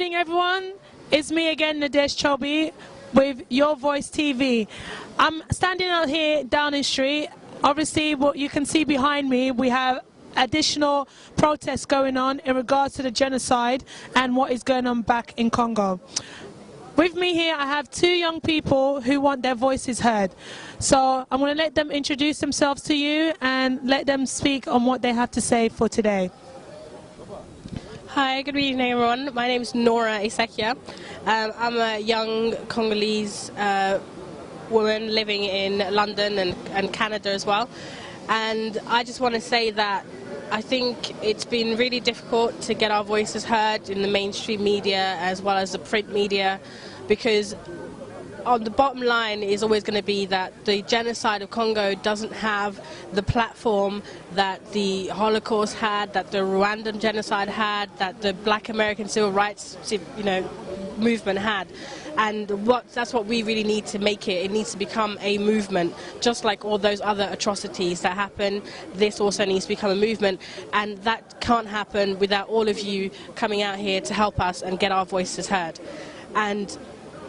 evening, everyone. It's me again, Nadesh Chobi, with Your Voice TV. I'm standing out here Downing Street. Obviously, what you can see behind me, we have additional protests going on in regards to the genocide and what is going on back in Congo. With me here, I have two young people who want their voices heard. So I'm going to let them introduce themselves to you and let them speak on what they have to say for today. Hi, good evening everyone. My name is Nora Isakia. I'm a young Congolese woman living in London and Canada as well. And I just want to say that I think it's been really difficult to get our voices heard in the mainstream media as well as the print media, because on the bottom line is always going to be that the genocide of Congo doesn't have the platform that the Holocaust had, that the Rwandan genocide had, that the Black American civil rights, movement had. And that's what we really need to make it. It needs to become a movement, just like all those other atrocities that happen. This also needs to become a movement, and that can't happen without all of you coming out here to help us and get our voices heard. And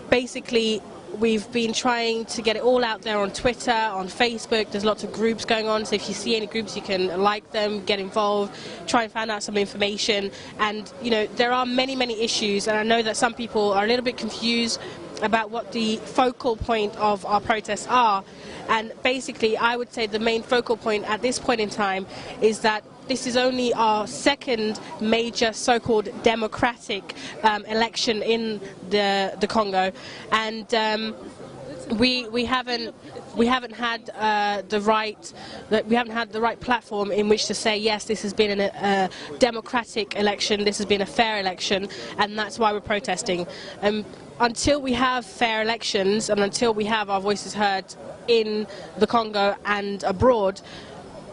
basically, we've been trying to get it all out there on Twitter, on Facebook. There's lots of groups going on, so if you see any groups, you can like them, get involved, try and find out some information. And there are many issues, and I know that some people are a little bit confused about what the focal point of our protests are. And basically, I would say the main focal point at this point in time is that this is only our second major so-called democratic election in the Congo, and we haven't had the right platform in which to say yes, this has been a democratic election, this has been a fair election, and that's why we're protesting. Until we have fair elections and until we have our voices heard in the Congo and abroad,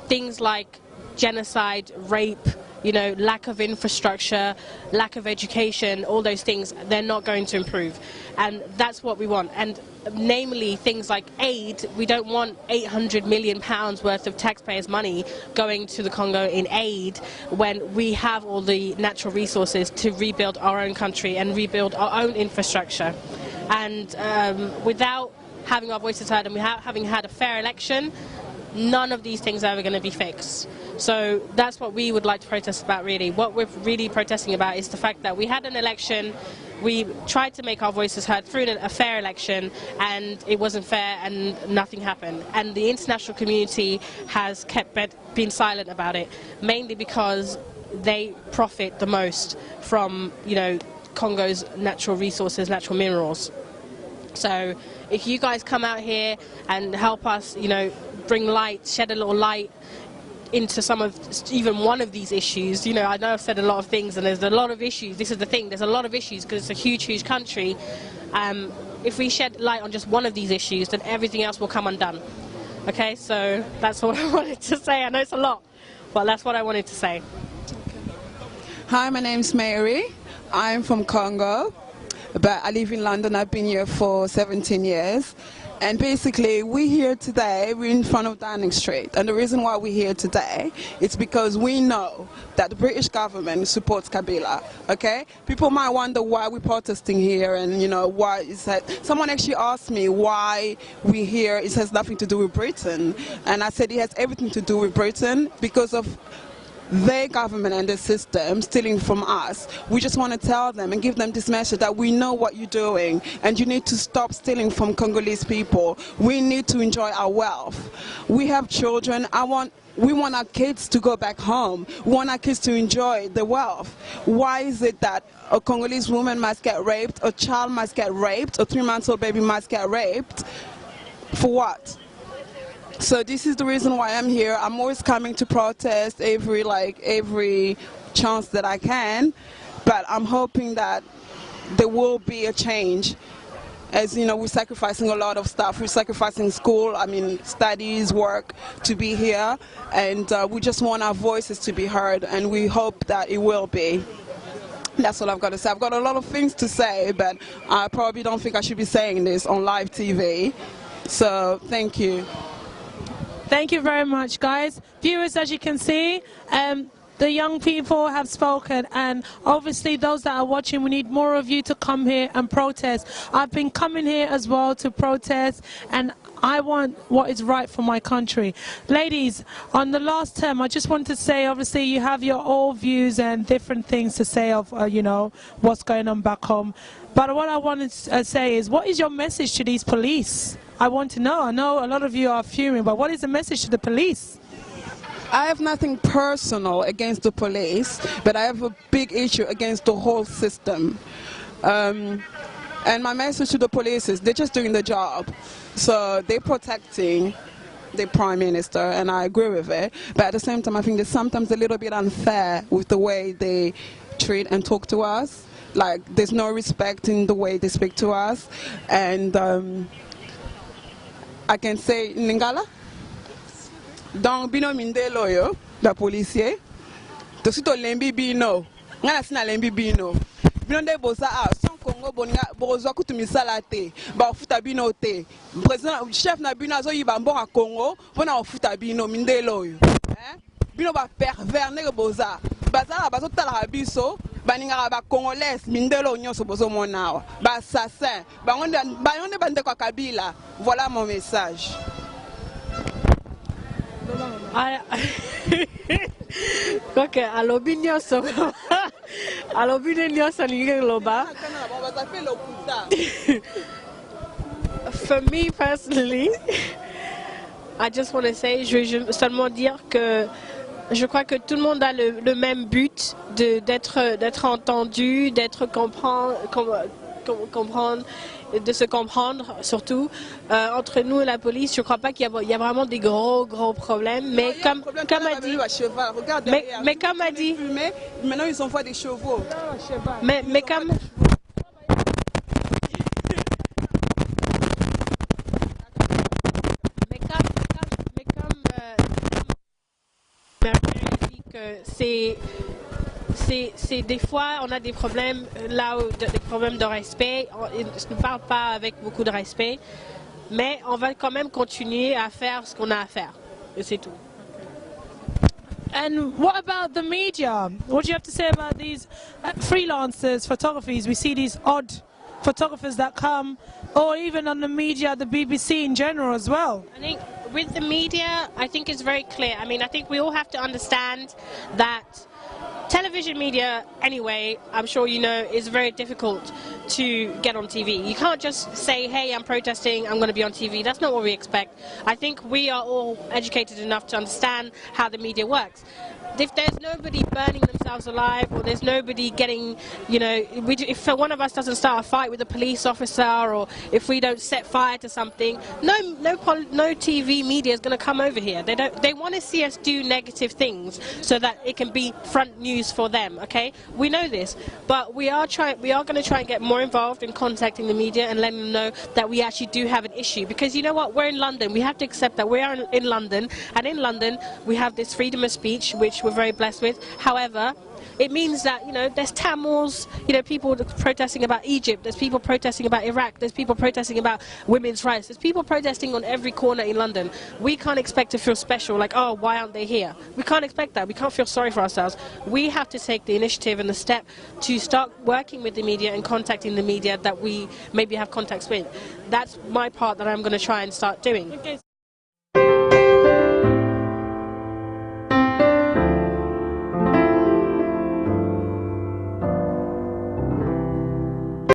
things like genocide, rape, lack of infrastructure, lack of education, all those things, they're not going to improve. And that's what we want. And namely things like aid. We don't want £800 million worth of taxpayers' money going to the Congo in aid when we have all the natural resources to rebuild our own country and rebuild our own infrastructure. And without having our voices heard and without having had a fair election, none of these things are ever going to be fixed. So that's what we would like to protest about, really. What we're really protesting about is the fact that we had an election, we tried to make our voices heard through a fair election, and it wasn't fair and nothing happened. And the international community has been silent about it, mainly because they profit the most from, Congo's natural resources, natural minerals. So if you guys come out here and help us, bring light, shed a little light into even one of these issues. I know I've said a lot of things and there's a lot of issues. This is the thing, there's a lot of issues because it's a huge country. If we shed light on just one of these issues, then everything else will come undone. Okay, so that's what I wanted to say. I know it's a lot, but that's what I wanted to say. Hi, my name's Mary. I'm from Congo, but I live in London. I've been here for 17 years. And basically, we're here today, we're in front of Downing Street. And the reason why we're here today is because we know that the British government supports Kabila, okay? People might wonder why we're protesting here and, why is that. Someone actually asked me why we're here. It has nothing to do with Britain. And I said it has everything to do with Britain because of their government and the system stealing from us. We just want to tell them and give them this message that we know what you're doing and you need to stop stealing from Congolese people. We need to enjoy our wealth. We have children. We want our kids to go back home. We want our kids to enjoy the wealth. Why is it that a Congolese woman must get raped, a child must get raped, a 3-month-old baby must get raped? For what? So this is the reason why I'm here. I'm always coming to protest every chance that I can, but I'm hoping that there will be a change. As we're sacrificing a lot of stuff. We're sacrificing school, studies, work to be here, and we just want our voices to be heard, and we hope that it will be. That's all I've got to say. I've got a lot of things to say, but I probably don't think I should be saying this on live TV. So thank you. Thank you very much, guys. Viewers, as you can see, the young people have spoken, and obviously those that are watching, we need more of you to come here and protest. I've been coming here as well to protest, and I want what is right for my country. Ladies, on the last term, I just want to say, obviously, you have your own views and different things to say of, you know, what's going on back home. But what I want to say is, what is your message to these police? I want to know. I know a lot of you are fuming, but what is the message to the police? I have nothing personal against the police, but I have a big issue against the whole system. And my message to the police is they're just doing the job. So they're protecting the Prime Minister, and I agree with it. But at the same time, I think they're sometimes a little bit unfair with the way they treat and talk to us. Like, there's no respect in the way they speak to us. And I can say, Lingala? Donc, bino mindelo yo, la policier. To sito lembi bino. Ngana sina lembi bino. Bino boza son Congo boza kutumisala te ba ofuta bino te président chef na bino azo yiba mboka Congo pona ofuta bino mindelo yo bino ba pervers ne boza bazala bazo tala biso baninga ba Congolese mindelo nyonso bozo monawa ba assassin bangonde bande kwa Kabila. Voilà mon message. Ok, alobi nyonso alobi nyonso ninge loba. For me personally, I just want to say, je veux seulement dire que je crois que tout le monde a le même but d'être entendu, d'être comprendre, de se comprendre surtout entre nous et la police. Je ne crois pas qu'il y a vraiment des gros problèmes, mais comme a dit, mais comme a dit, maintenant ils envoient des chevaux. Mais comme c'est des fois on a des problèmes là où des problèmes de respect. Je ne parle pas avec beaucoup de respect, mais on va quand même continuer à faire ce qu'on a à faire. Et c'est tout. And what about the media? What do you have to say about these freelancers, photographers? We see these odd photographers that come, or even on the media, the BBC in general as well. I think with the media, I think it's very clear. I mean, I think we all have to understand that television media, anyway, I'm sure you know, is very difficult to get on TV. You can't just say, hey, I'm protesting, I'm going to be on TV. That's not what we expect. I think we are all educated enough to understand how the media works. If there's nobody burning themselves alive, or there's nobody getting, you know, if one of us doesn't start a fight with a police officer, or if we don't set fire to something, no TV media is going to come over here. They want to see us do negative things so that it can be front news for them. Okay, we know this, but we are going to try and get more involved in contacting the media and letting them know that we actually do have an issue. Because you know what, we're in London. We have to accept that we are in London, and in London we have this freedom of speech, which we're very blessed with. However, it means that, you know, there's Tamils, you know, people protesting about Egypt, there's people protesting about Iraq, there's people protesting about women's rights, there's people protesting on every corner in London. We can't expect to feel special, like, oh, why aren't they here? We can't expect that. We can't feel sorry for ourselves. We have to take the initiative and the step to start working with the media and contacting the media that we maybe have contacts with. That's my part that I'm going to try and start doing. Okay.